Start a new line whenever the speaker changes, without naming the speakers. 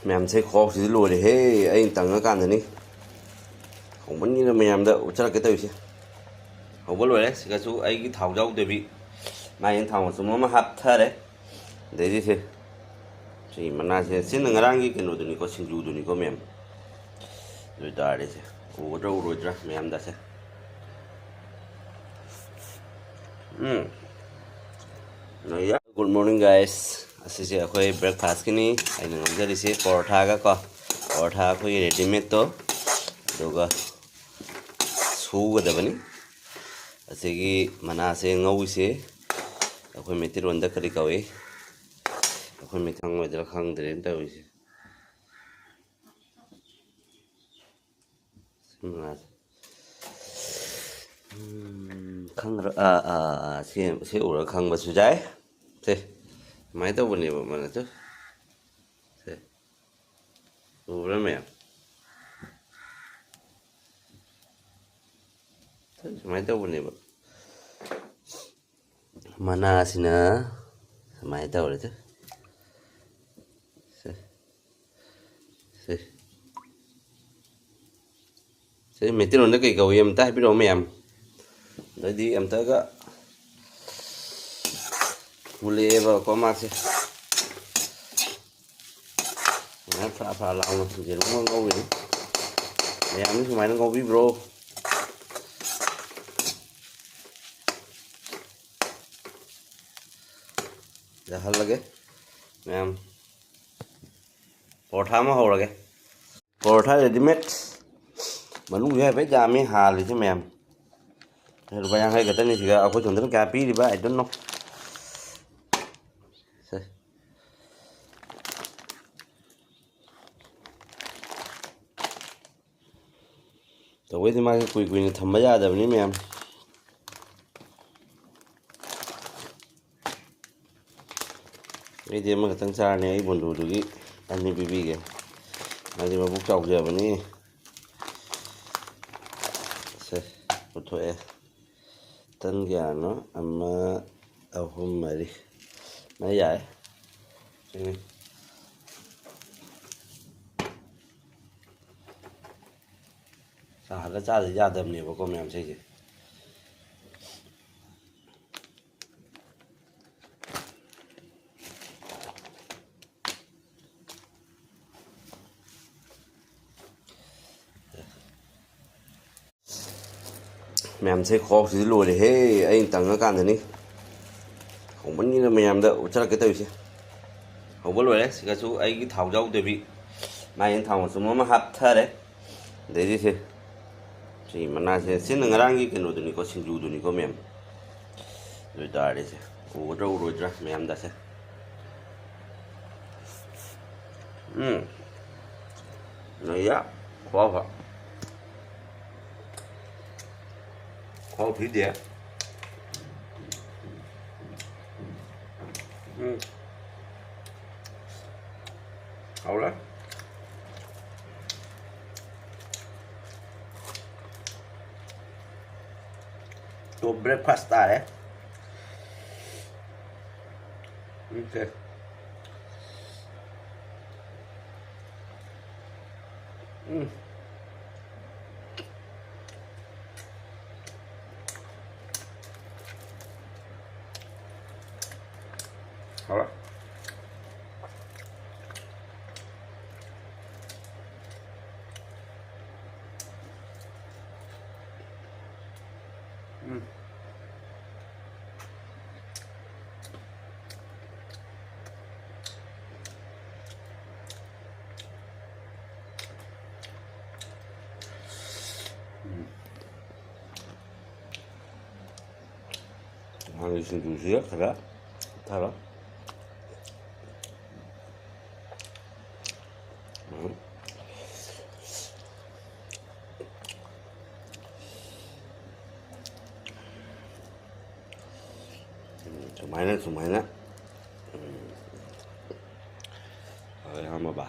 ꯃꯌꯥꯝꯁꯦ ꯈꯣꯛꯁꯤꯗꯤ ꯂꯣꯏꯔꯦꯍꯦ ꯑꯩꯅ ꯇꯪꯉꯀꯥꯟꯗꯅꯤ ꯍꯧꯃꯟꯒꯤꯅ ꯃꯌꯥꯝꯗ ꯎꯠꯆꯔꯛꯀꯦ ꯇꯧꯔꯤꯁꯦ ꯍꯧꯕ ꯂꯣꯏꯔꯦ ꯁꯤꯒꯁꯨ ꯑꯩꯒꯤ ꯊꯥꯎ ꯌꯥꯎꯗꯕꯤ ꯃꯥꯏꯅ ꯊꯥꯎ ꯃꯆꯨꯝ ꯑꯃ ꯍꯥꯞꯊꯔꯦ ꯑꯗꯩꯗꯤ ꯁꯤ ꯃꯅꯥꯁꯦ ꯁꯤꯅ ꯉꯔꯥꯡꯒꯤ ꯀꯩꯅꯣꯗꯨꯅꯤꯀꯣ ꯁꯤꯡꯖꯨꯗꯨꯅꯤꯀꯣ ꯃꯌꯥꯝ ꯑꯗꯨ ꯑꯣꯏꯇꯥꯔꯗꯤ ꯁꯦ ꯎꯒꯗ꯭ꯔꯥ ꯎꯔꯣꯏꯗ꯭ꯔꯥ ꯃꯌꯥꯝꯗꯁꯦ ꯒꯨꯗ ꯃꯣꯔꯅꯤꯡ ꯒꯥꯏꯁ ꯑꯁꯤꯁꯦ ꯑꯩꯈꯣꯏ ꯕ꯭ꯔꯦꯛꯐꯥꯁꯀꯤꯅꯤ ꯑꯩꯅ ꯉꯝꯖꯔꯤꯁꯦ ꯄꯣꯔꯣꯊꯥꯒ ꯄꯣꯔꯣꯊꯥ ꯑꯩꯈꯣꯏꯒꯤ ꯔꯦꯗꯤꯃꯦꯗꯇꯣ ꯑꯗꯨꯒ ꯁꯨꯒꯗꯕꯅꯤ ꯑꯁꯤꯒꯤ ꯃꯅꯥꯁꯦ ꯉꯧꯏꯁꯦ ꯑꯩꯈꯣꯏ ꯃꯩꯇꯩꯔꯣꯟꯗ ꯀꯔꯤ ꯀꯧꯏ ꯑꯩꯈꯣꯏ ꯃꯩꯇꯩ ꯑꯣꯏꯗ꯭ꯔꯥ ꯈꯪꯗ꯭ꯔꯦꯅ ꯇꯧꯔꯤꯁꯦ ꯃꯅꯥꯁꯦ ꯈꯪꯗ꯭ꯔꯥ ꯁꯤ ꯎꯔꯒ ꯈꯪꯕꯁꯨ ꯌꯥꯏ ꯁꯦ ꯁꯨꯃꯥꯏꯅ ꯇꯧꯕꯅꯦꯕ ꯃꯅꯥꯁꯦ ꯁꯦ ꯎꯕ꯭ꯔꯥ ꯃꯌꯥꯝ ꯁꯨꯃꯥꯏꯅ ꯇꯧꯕꯅꯦꯕ ꯃꯅꯥꯁꯤꯅ ꯁꯨꯃꯥꯏꯅ ꯇꯧꯔꯦ ꯁꯤ ꯃꯩꯇꯩꯔꯣꯟꯗ ꯀꯩ ꯀꯧꯏ ꯑꯝꯇ ꯍꯥꯏꯕꯤꯔꯛꯑꯣ ꯃꯌꯥꯝ ꯑꯗꯩꯗꯤ ꯑꯝꯇꯒ ꯃꯨꯜꯂꯛꯑꯦꯕꯀꯣ ꯃꯥꯁꯦ ꯁꯨꯃꯥꯏꯅ ꯐꯔꯥ ꯐꯔꯥ ꯂꯥꯎꯅ ꯌꯦꯔꯨꯝ ꯑꯃ ꯉꯧꯔꯤꯅꯤ ꯃꯌꯥꯝꯅ ꯁꯨꯃꯥꯏꯅ ꯉꯧꯕꯤꯕ꯭ꯔꯣ ꯌꯥꯍꯜꯂꯒꯦ ꯃꯌꯥꯝ ꯄꯣꯔꯣꯊꯥ ꯑꯃ ꯍꯧꯔꯒꯦ ꯄꯣꯔꯣꯊꯥ ꯔꯦꯗꯤꯃꯦꯗ ꯃꯅꯨꯡꯁꯦ ꯍꯥꯏꯐꯦꯠ ꯌꯥꯝꯃꯤ ꯍꯥꯜꯂꯤꯁꯦ ꯃꯌꯥꯝ ꯂꯨꯄꯥ 50 ꯈꯛꯇꯅꯤ ꯁꯤꯒ ꯑꯩꯈꯣꯏ ꯁꯣꯝꯗꯅ ꯀꯌꯥ ꯄꯤꯔꯤꯕ ꯑꯥꯏ ꯗꯣꯟ ꯅꯣ ꯇꯧꯕꯩꯗꯤ ꯃꯥꯁꯦ ꯀꯨꯏꯅ ꯊꯝꯕ ꯌꯥꯗꯕꯅꯤ ꯃꯌꯥꯝ ꯑꯩꯗꯤ ꯑꯃꯈꯛꯇꯪ ꯆꯥꯔꯅꯤ ꯑꯩ ꯕꯣꯟꯗꯨꯗꯨꯒꯤ ꯑꯅꯤ ꯄꯤꯕꯤꯒꯦ ꯃꯥꯗꯤ ꯃꯕꯨꯛ ꯆꯥꯎꯖꯕꯅꯤ ꯁꯦ ꯄꯨꯊꯣꯛꯑꯦ ꯇꯟ ꯀꯌꯥꯅꯣ 1 2 3 ꯃꯥ ꯌꯥꯏ ꯁꯤꯅꯤ ꯁꯥꯍꯜꯂ ꯆꯥꯗꯗꯤ ꯌꯥꯗꯕꯅꯦꯕꯀꯣ ꯃꯌꯥꯝ ꯁꯤꯁꯦ ꯃꯌꯥꯝꯁꯦ ꯈꯣꯛꯁꯤꯗꯤ ꯂꯣꯏꯔꯦꯍꯦ ꯑꯩꯅ ꯇꯪꯉꯀꯥꯟꯗꯅꯤ ꯍꯧꯃꯟꯒꯤꯅ ꯃꯌꯥꯝꯗ ꯎꯠꯆꯔꯛꯀꯦ ꯇꯧꯔꯤꯁꯦ ꯍꯧꯕ ꯂꯣꯏꯔꯦ ꯁꯤꯒꯁꯨ ꯑꯩꯒꯤ ꯊꯥꯎ ꯌꯥꯎꯗꯕꯤ ꯃꯥꯏꯅ ꯊꯥꯎ ꯃꯆꯨꯝ ꯑꯃ ꯍꯥꯞꯊꯔꯦ ꯑꯗꯩꯗꯤ ꯁꯤ ꯃꯅꯥꯁꯦ ꯁꯤꯅ ꯉꯔꯥꯡꯒꯤ ꯀꯩꯅꯣꯗꯨꯅꯤꯀꯣ ꯁꯤꯡꯖꯨꯗꯨꯅꯤꯀꯣ ꯃꯌꯥꯝ ꯑꯗꯨ ꯑꯣꯏꯇꯥꯔꯗꯤ ꯁꯦ ꯎꯒꯗ꯭ꯔꯥ ꯎꯔꯣꯏꯗ꯭ꯔꯥ ꯃꯌꯥꯝꯗꯁꯦ ꯅꯩꯌꯥ ꯈꯨꯍꯥꯎ ꯊꯤꯗꯦ ꯍꯥꯎꯔꯦ ꯇꯣꯞ ꯕ꯭ꯔꯦꯛꯐꯥꯁ ꯇꯥꯔꯦ ꯁꯦ ꯍꯥꯎꯔꯦ ꯍꯥꯟꯅꯒꯤ ꯁꯤꯡꯖꯨꯁꯤꯒ ꯈꯔ ꯊꯔꯣ ꯁꯨꯃꯥꯏꯅ ꯑꯌꯥꯝꯕ